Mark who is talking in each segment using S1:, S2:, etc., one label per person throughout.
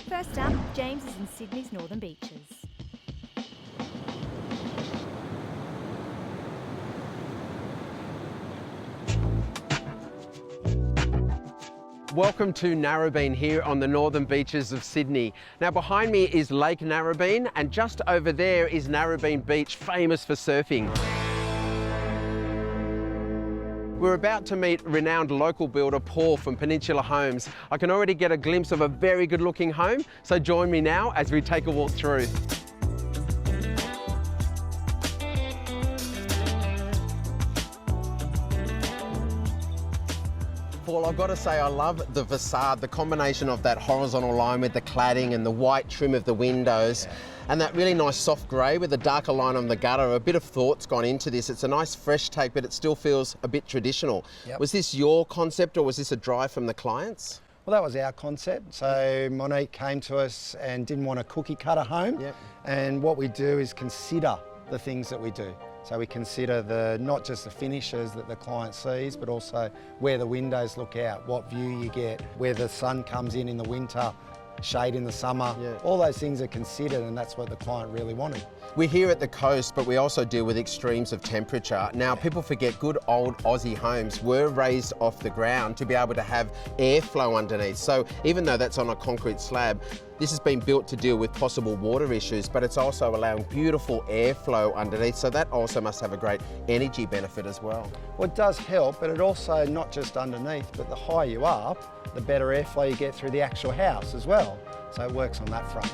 S1: First up, James is in Sydney's Northern Beaches.
S2: Welcome to Narrabeen here on the northern beaches of Sydney. Now behind me is Lake Narrabeen and just over there is Narrabeen Beach, famous for surfing. We're about to meet renowned local builder Paul from Peninsula Homes. I can already get a glimpse of a very good looking home, so join me now as we take a walk through. Paul, I've got to say I love the facade, the combination of that horizontal line with the cladding and the white trim of the windows. And that really nice soft grey with the darker line on the gutter. A bit of thought's gone into this. It's a nice fresh take, but it still feels a bit traditional. Yep. Was this your concept or was this a drive from the clients?
S3: Well, that was our concept. So Monique came to us and didn't want a cookie cutter home. Yep. And what we do is consider the things that we do. So we consider not just the finishes that the client sees, but also where the windows look out, what view you get, where the sun comes in the winter, shade in the summer. Yeah. All those things are considered, and that's what the client really wanted.
S2: We're here at the coast, but we also deal with extremes of temperature. Now, people forget good old Aussie homes were raised off the ground to be able to have airflow underneath. So even though that's on a concrete slab, this has been built to deal with possible water issues, but it's also allowing beautiful airflow underneath. So that also must have a great energy benefit as well.
S3: Well, it does help, but it also, not just underneath, but the higher you are up, the better airflow you get through the actual house as well. So it works on that front.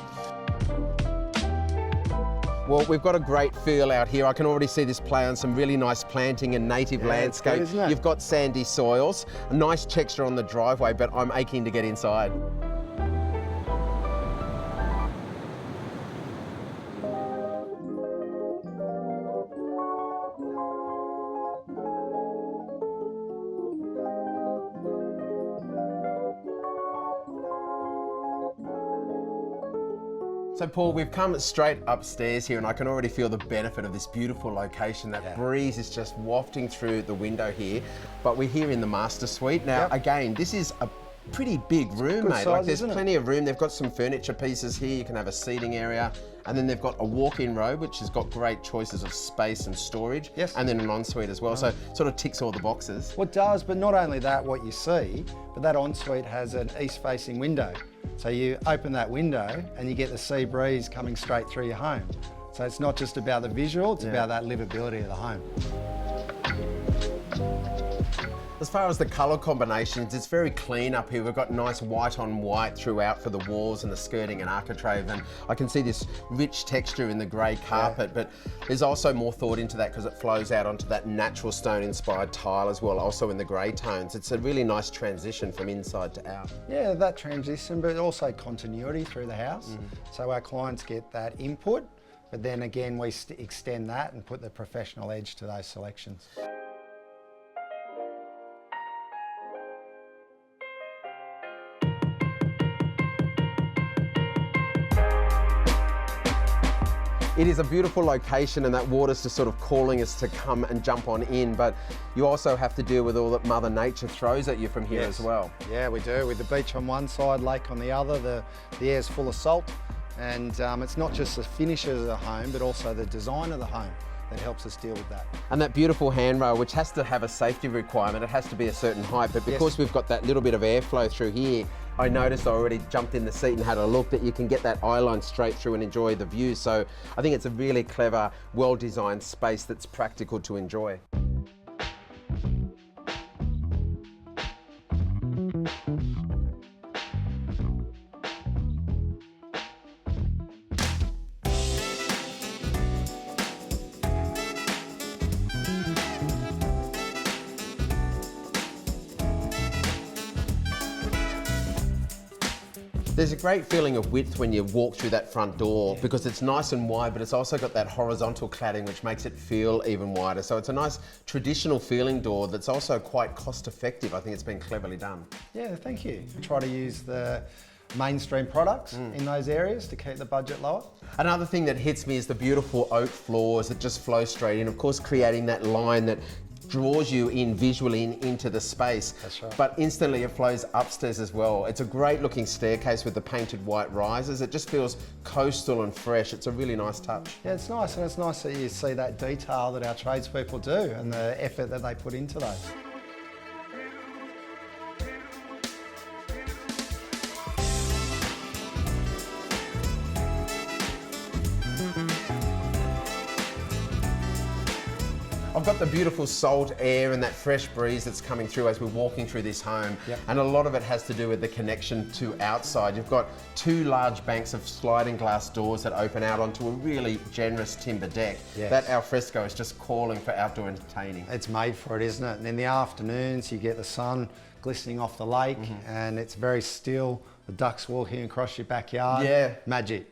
S2: Well, we've got a great feel out here. I can already see this play on some really nice planting and native landscape.
S3: It's good, isn't it?
S2: You've got sandy soils, a nice texture on the driveway, but I'm aching to get inside. So Paul, we've come straight upstairs here and I can already feel the benefit of this beautiful location. That breeze is just wafting through the window here. But we're here in the master suite. Now, again, this is a pretty big room, mate. Like there's plenty of room. They've got some furniture pieces here. You can have a seating area. And then they've got a walk-in robe, which has got great choices of space and storage. Yes. And then an ensuite as well. So sort of ticks all the boxes.
S3: Well, it does, but not only that, what you see, but that ensuite has an east-facing window. So you open that window and you get the sea breeze coming straight through your home. So it's not just about the visual, it's about that livability of the home.
S2: As far as the colour combinations, it's very clean up here. We've got nice white on white throughout for the walls and the skirting and architrave, and I can see this rich texture in the grey carpet, but there's also more thought into that because it flows out onto that natural stone inspired tile as well, also in the grey tones. It's a really nice transition from inside to out.
S3: Yeah, that transition, but also continuity through the house. So our clients get that input, but then again we extend that and put the professional edge to those selections.
S2: It is a beautiful location and that water's just sort of calling us to come and jump on in, but you also have to deal with all that Mother Nature throws at you from here as well.
S3: Yeah, we do. With the beach on one side, lake on the other, the air's full of salt, and it's not just the finishes of the home, but also the design of the home that helps us deal with that.
S2: And that beautiful handrail, which has to have a safety requirement, it has to be a certain height, but because we've got that little bit of airflow through here, I noticed I already jumped in the seat and had a look that you can get that eye line straight through and enjoy the view. So I think it's a really clever, well-designed space that's practical to enjoy. There's a great feeling of width when you walk through that front door because it's nice and wide, but it's also got that horizontal cladding which makes it feel even wider. So it's a nice traditional feeling door that's also quite cost effective. I think it's been cleverly done.
S3: Yeah, thank you. Try to use the mainstream products in those areas to keep the budget lower.
S2: Another thing that hits me is the beautiful oak floors that just flow straight in, of course creating that line that draws you in visually into the space.
S3: That's right.
S2: But instantly it flows upstairs as well. It's a great looking staircase with the painted white risers. It just feels coastal and fresh. It's a really nice touch.
S3: Yeah, it's nice, and it's nice that you see that detail that our tradespeople do and the effort that they put into those.
S2: I've got the beautiful salt air and that fresh breeze that's coming through as we're walking through this home.
S3: Yep.
S2: And a lot of it has to do with the connection to outside. You've got two large banks of sliding glass doors that open out onto a really generous timber deck.
S3: Yes.
S2: That alfresco is just calling for outdoor entertaining.
S3: It's made for it, isn't it? And in the afternoons, you get the sun glistening off the lake, and it's very still. The ducks walking across your backyard.
S2: Yeah.
S3: Magic.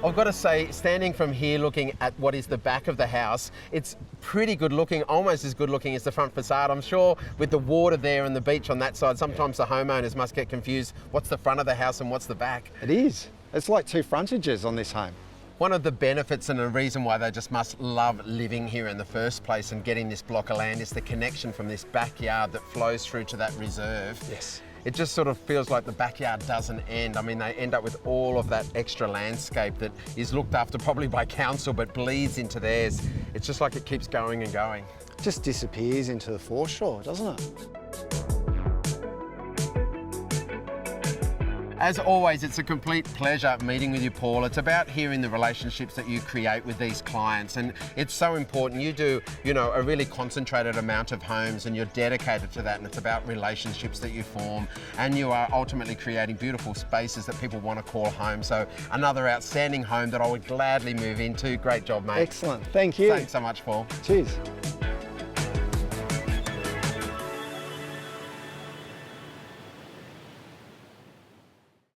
S2: I've got to say, standing from here looking at what is the back of the house, it's pretty good looking, almost as good looking as the front facade. I'm sure with the water there and the beach on that side, sometimes the homeowners must get confused. What's the front of the house and what's the back?
S3: It is. It's like two frontages on this home.
S2: One of the benefits and a reason why they just must love living here in the first place and getting this block of land is the connection from this backyard that flows through to that reserve.
S3: Yes.
S2: It just sort of feels like the backyard doesn't end. I mean, they end up with all of that extra landscape that is looked after probably by council but bleeds into theirs. It's just like it keeps going and going.
S3: It just disappears into the foreshore, doesn't it?
S2: As always, it's a complete pleasure meeting with you, Paul. It's about hearing the relationships that you create with these clients, and it's so important. You do, a really concentrated amount of homes, and you're dedicated to that, and it's about relationships that you form, and you are ultimately creating beautiful spaces that people want to call home. So another outstanding home that I would gladly move into. Great job, mate.
S3: Excellent. Thank you.
S2: Thanks so much, Paul.
S3: Cheers.